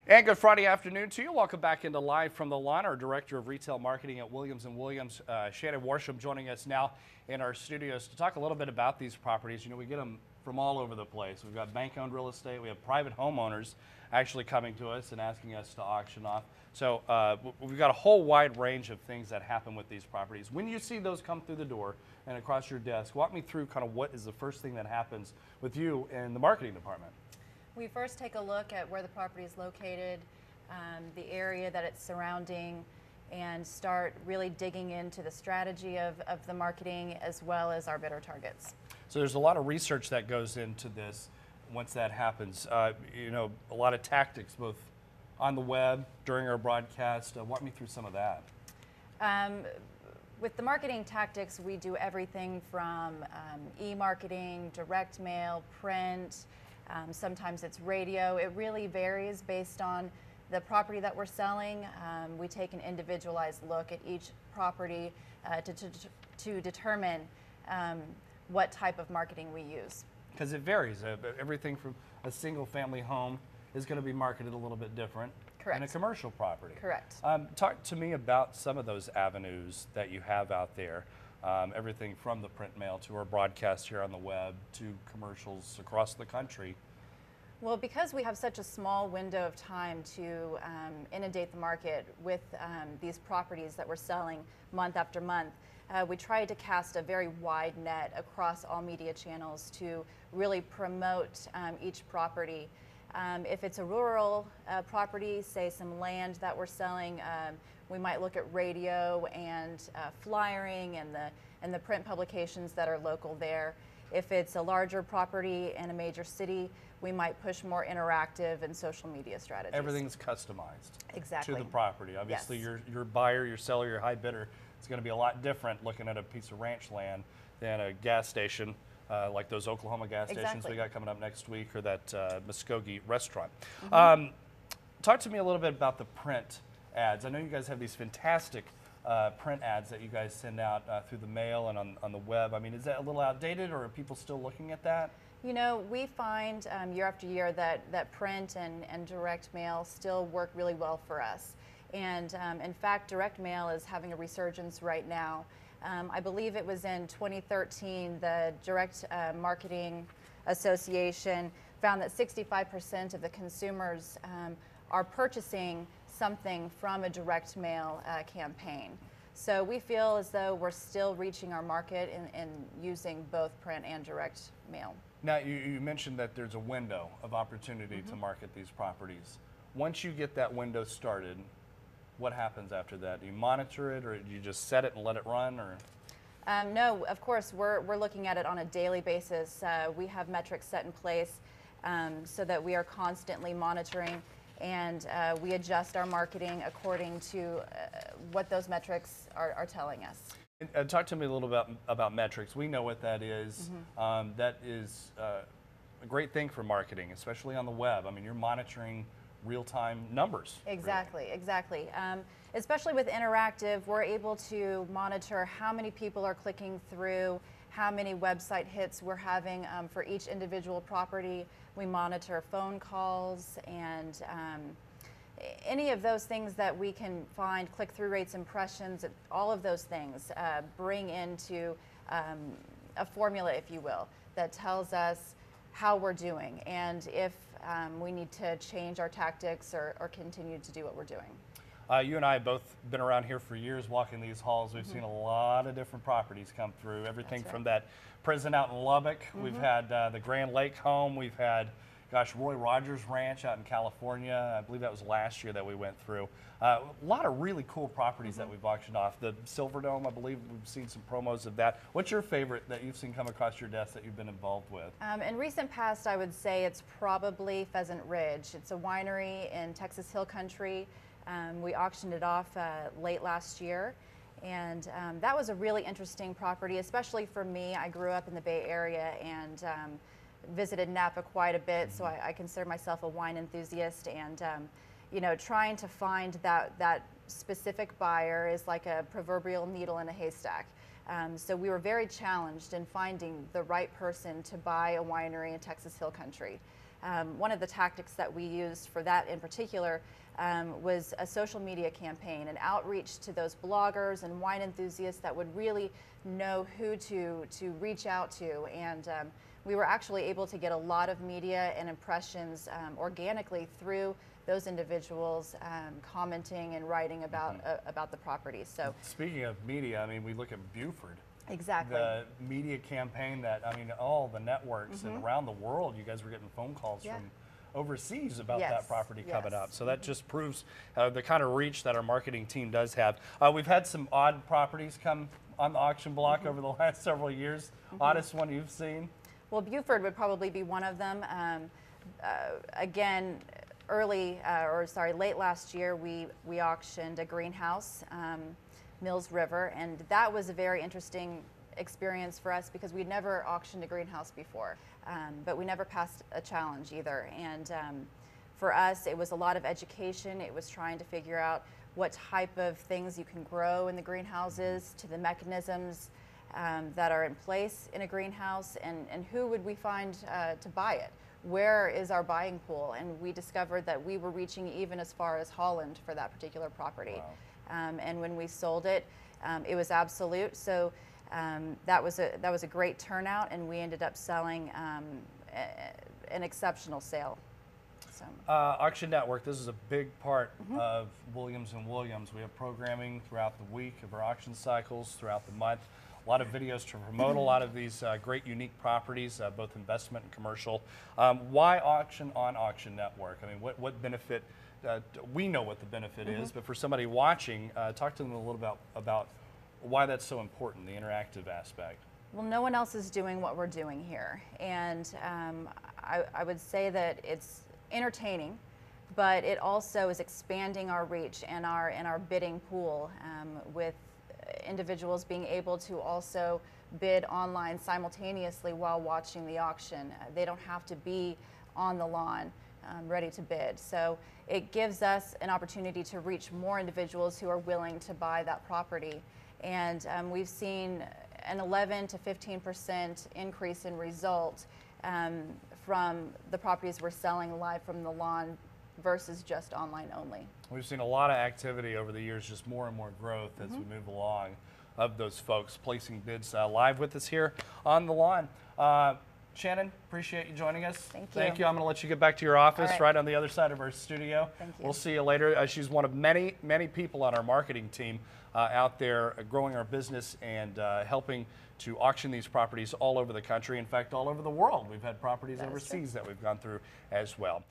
And good Friday afternoon to you. Welcome back into Live from the Lawn. Our Director of Retail Marketing at Williams & Williams, Shannon Worsham, joining us now in our studios to talk a little bit about these properties. You know, we get them from all over the place. We've got bank-owned real estate. We have private homeowners actually coming to us and asking us to auction off. So we've got a whole wide range of things that happen with these properties. When you see those come through the door and across your desk, walk me through kind of what is the first thing that happens with you in the marketing department. We first take a look at where the property is located, the area that it's surrounding, and start really digging into the strategy of the marketing as well as our bidder targets. So there's a lot of research that goes into this once that happens. You know, a lot of tactics, both on the web, during our broadcast. Walk me through some of that. With the marketing tactics, we do everything from e-marketing, direct mail, print, sometimes it's radio. It really varies based on the property that we're selling. We take an individualized look at each property to determine what type of marketing we use. Because it varies. Everything from a single family home is going to be marketed a little bit different Correct. than a commercial property. Correct. Talk to me about some of those avenues that you have out there. Everything from the print mail to our broadcast here on the web to commercials across the country. Well, because we have such a small window of time to inundate the market with these properties that we're selling month after month, we try to cast a very wide net across all media channels to really promote each property. If it's a rural property, say some land that we're selling, we might look at radio and flyering and the print publications that are local there. If it's a larger property in a major city, we might push more interactive and social media strategies. Everything's customized exactly to the property. Obviously, yes. your buyer, your seller, your high bidder is going to be a lot different looking at a piece of ranch land than a gas station like those Oklahoma gas stations exactly. we got coming up next week, or that Muskogee restaurant. Mm-hmm. Talk to me a little bit about the print ads. I know you guys have these fantastic print ads that you guys send out through the mail and on the web. I mean, is that a little outdated, or are people still looking at that? You know, we find year after year that print and direct mail still work really well for us. And in fact, direct mail is having a resurgence right now. I believe it was in 2013, the Direct Marketing Association found that 65% of the consumers are purchasing something from a direct mail campaign. So we feel as though we're still reaching our market in using both print and direct mail. Now, you mentioned that there's a window of opportunity to market these properties. Once you get that window started, what happens after that? Do you monitor it, or do you just set it and let it run? Or? No, of course, we're looking at it on a daily basis. We have metrics set in place so that we are constantly monitoring, and we adjust our marketing according to what those metrics are telling us. Talk to me a little bit about metrics. We know what that is. That is a great thing for marketing, especially on the web. I mean, you're monitoring real-time numbers. Exactly, really. exactly. Especially with interactive, we're able to monitor how many people are clicking through, how many website hits we're having for each individual property. We monitor phone calls and any of those things that we can find, click-through rates, impressions, all of those things bring into a formula, if you will, that tells us how we're doing and if we need to change our tactics or continue to do what we're doing. You and I have both been around here for years walking these halls. We've seen a lot of different properties come through, everything from that prison out in Lubbock. We've had the Grand Lake home. We've had, gosh, Roy Rogers Ranch out in California. I believe that was last year that we went through. A lot of really cool properties that we've auctioned off. The Silverdome, I believe we've seen some promos of that. What's your favorite that you've seen come across your desk that you've been involved with? In recent past, I would say it's probably Pheasant Ridge. It's a winery in Texas Hill Country. We auctioned it off late last year, and that was a really interesting property, especially for me. I grew up in the Bay Area and visited Napa quite a bit, so I consider myself a wine enthusiast, and you know, trying to find that specific buyer is like a proverbial needle in a haystack. So we were very challenged in finding the right person to buy a winery in Texas Hill Country. One of the tactics that we used for that in particular was a social media campaign, an outreach to those bloggers and wine enthusiasts that would really know who to reach out to. And we were actually able to get a lot of media and impressions organically through those individuals commenting and writing about the property. So speaking of media, I mean, we look at Buford. Exactly. The media campaign that, I mean, all the networks and around the world, you guys were getting phone calls from overseas about that property coming up. So that just proves the kind of reach that our marketing team does have. We've had some odd properties come on the auction block over the last several years. Oddest one you've seen? Well, Buford would probably be one of them. Again, late last year, we auctioned a greenhouse, Mills River, and that was a very interesting experience for us because we'd never auctioned a greenhouse before, but we never passed a challenge either. And for us, it was a lot of education. It was trying to figure out what type of things you can grow in the greenhouses, to the mechanisms that are in place in a greenhouse, and who would we find to buy it. Where is our buying pool? And we discovered that we were reaching even as far as Holland for that particular property. Wow. And when we sold it, it was absolute. So that was a great turnout, and we ended up selling an exceptional sale. So. Auction Network, this is a big part of Williams & Williams. We have programming throughout the week of our auction cycles, throughout the month. A lot of videos to promote a lot of these great unique properties, both investment and commercial. Why auction on Auction Network? I mean, what benefit, we know what the benefit is, but for somebody watching, talk to them a little about why that's so important, the interactive aspect. Well, no one else is doing what we're doing here. And I would say that it's entertaining, but it also is expanding our reach and our bidding pool with individuals being able to also bid online simultaneously while watching the auction. They don't have to be on the lawn ready to bid. So it gives us an opportunity to reach more individuals who are willing to buy that property. And we've seen an 11 to 15% increase in result from the properties we're selling live from the lawn versus just online only. We've seen a lot of activity over the years, just more and more growth as we move along of those folks placing bids live with us here on the lawn. Shannon, appreciate you joining us. Thank you. Thank you. I'm going to let you get back to your office right on the other side of our studio. Thank you. We'll see you later. She's one of many people on our marketing team out there growing our business and helping to auction these properties all over the country. In fact, all over the world. We've had properties overseas that we've gone through as well.